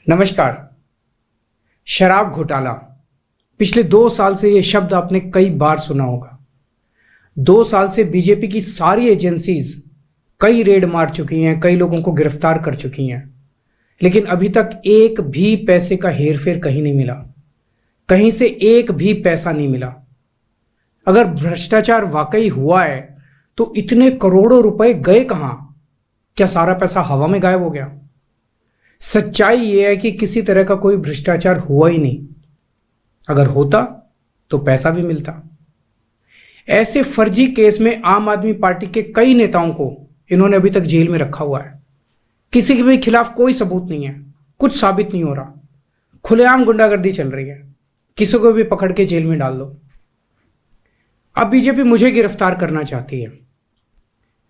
नमस्कार। शराब घोटाला, पिछले 2 साल से यह शब्द आपने कई बार सुना होगा। 2 साल से बीजेपी की सारी एजेंसीज कई रेड मार चुकी हैं, कई लोगों को गिरफ्तार कर चुकी हैं, लेकिन अभी तक एक भी पैसे का हेरफेर कहीं नहीं मिला, कहीं से एक भी पैसा नहीं मिला। अगर भ्रष्टाचार वाकई हुआ है तो इतने करोड़ों रुपए गए कहां? क्या सारा पैसा हवा में गायब हो गया? सच्चाई यह है कि किसी तरह का कोई भ्रष्टाचार हुआ ही नहीं। अगर होता तो पैसा भी मिलता। ऐसे फर्जी केस में आम आदमी पार्टी के कई नेताओं को इन्होंने अभी तक जेल में रखा हुआ है। किसी के भी खिलाफ कोई सबूत नहीं है, कुछ साबित नहीं हो रहा, खुलेआम गुंडागर्दी चल रही है, किसी को भी पकड़ के जेल में डाल दो। अब बीजेपी मुझे गिरफ्तार करना चाहती है।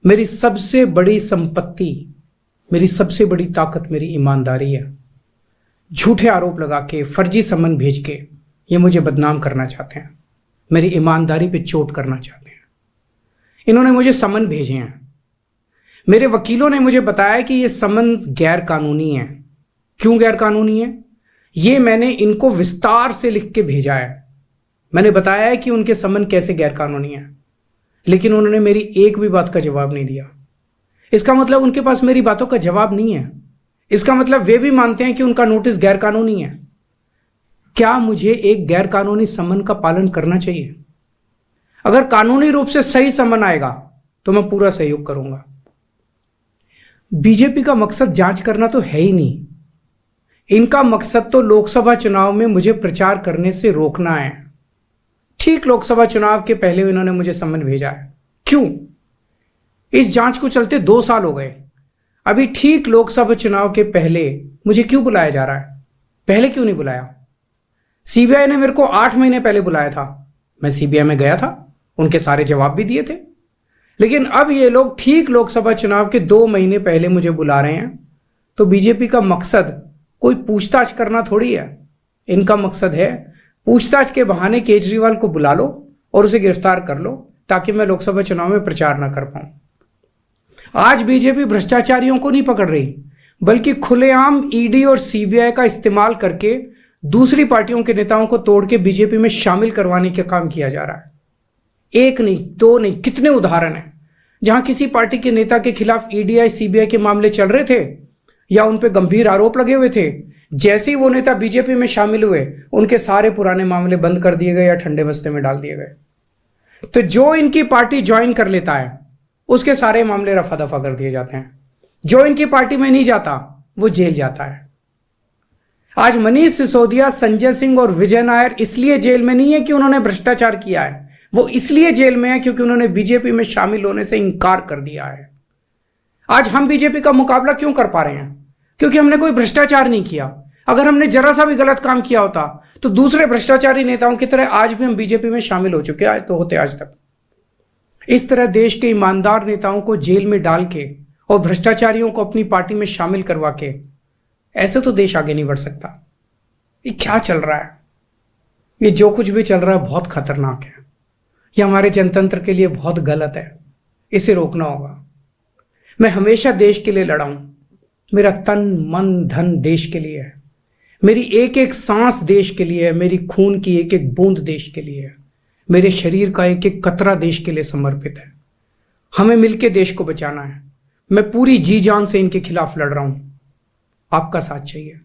मेरी सबसे बड़ी संपत्ति, मेरी सबसे बड़ी ताकत मेरी ईमानदारी है। झूठे आरोप लगा के, फर्जी समन भेज के ये मुझे बदनाम करना चाहते हैं, मेरी ईमानदारी पे चोट करना चाहते हैं। इन्होंने मुझे समन भेजे हैं। मेरे वकीलों ने मुझे बताया कि ये समन गैर कानूनी है। क्यों गैर कानूनी है? ये मैंने इनको विस्तार से लिख के भेजा है। मैंने बताया है कि उनके समन कैसे गैर कानूनी है, लेकिन उन्होंने मेरी एक भी बात का जवाब नहीं दिया। इसका मतलब उनके पास मेरी बातों का जवाब नहीं है। इसका मतलब वे भी मानते हैं कि उनका नोटिस गैर कानूनी है। क्या मुझे एक गैर कानूनी समन का पालन करना चाहिए? अगर कानूनी रूप से सही समन आएगा तो मैं पूरा सहयोग करूंगा। बीजेपी का मकसद जांच करना तो है ही नहीं। इनका मकसद तो लोकसभा चुनाव में मुझे प्रचार करने से रोकना है। ठीक लोकसभा चुनाव के पहले इन्होंने मुझे समन भेजा है। क्यों? इस जांच को चलते 2 साल हो गए। अभी ठीक लोकसभा चुनाव के पहले मुझे क्यों बुलाया जा रहा है? पहले क्यों नहीं बुलाया? सीबीआई ने मेरे को 8 महीने पहले बुलाया था। मैं सीबीआई में गया था, उनके सारे जवाब भी दिए थे। लेकिन अब ये लोग ठीक लोकसभा चुनाव के 2 महीने पहले मुझे बुला रहे हैं। तो बीजेपी का मकसद कोई पूछताछ करना थोड़ी है। इनका मकसद है पूछताछ के बहाने केजरीवाल को बुला लो और उसे गिरफ्तार कर लो, ताकि मैं लोकसभा चुनाव में प्रचार ना कर पाऊं। आज बीजेपी भ्रष्टाचारियों को नहीं पकड़ रही, बल्कि खुलेआम ईडी और सीबीआई का इस्तेमाल करके दूसरी पार्टियों के नेताओं को तोड़ के बीजेपी में शामिल करवाने का काम किया जा रहा है। एक नहीं, 2 नहीं, कितने उदाहरण हैं जहां किसी पार्टी के नेता के खिलाफ ईडी सीबीआई के मामले चल रहे थे या उन पर गंभीर आरोप लगे हुए थे। जैसे ही वो नेता बीजेपी में शामिल हुए, उनके सारे पुराने मामले बंद कर दिए गए या ठंडे बस्ते में डाल दिए गए। तो जो इनकी पार्टी ज्वाइन कर लेता है उसके सारे मामले रफा दफा कर दिए जाते हैं। जो इनकी पार्टी में नहीं जाता वो जेल जाता है। आज मनीष सिसोदिया, संजय सिंह और विजय नायर इसलिए जेल में नहीं है कि उन्होंने भ्रष्टाचार किया है, वो इसलिए जेल में है क्योंकि उन्होंने बीजेपी में शामिल होने से इंकार कर दिया है। आज हम बीजेपी का मुकाबला क्यों कर पा रहे हैं? क्योंकि हमने कोई भ्रष्टाचार नहीं किया। अगर हमने जरा सा भी गलत काम किया होता तो दूसरे भ्रष्टाचारी नेताओं की तरह आज भी हम बीजेपी में शामिल हो चुके तो होते आज तक। इस तरह देश के ईमानदार नेताओं को जेल में डाल के और भ्रष्टाचारियों को अपनी पार्टी में शामिल करवा के ऐसे तो देश आगे नहीं बढ़ सकता। ये क्या चल रहा है? ये जो कुछ भी चल रहा है बहुत खतरनाक है। ये हमारे जनतंत्र के लिए बहुत गलत है। इसे रोकना होगा। मैं हमेशा देश के लिए लड़ा हूं। मेरा तन मन धन देश के लिए है। मेरी एक एक सांस देश के लिए है। मेरी खून की एक एक बूंद देश के लिए है। मेरे शरीर का एक एक कतरा देश के लिए समर्पित है। हमें मिलकर देश को बचाना है। मैं पूरी जी जान से इनके खिलाफ लड़ रहा हूं। आपका साथ चाहिए।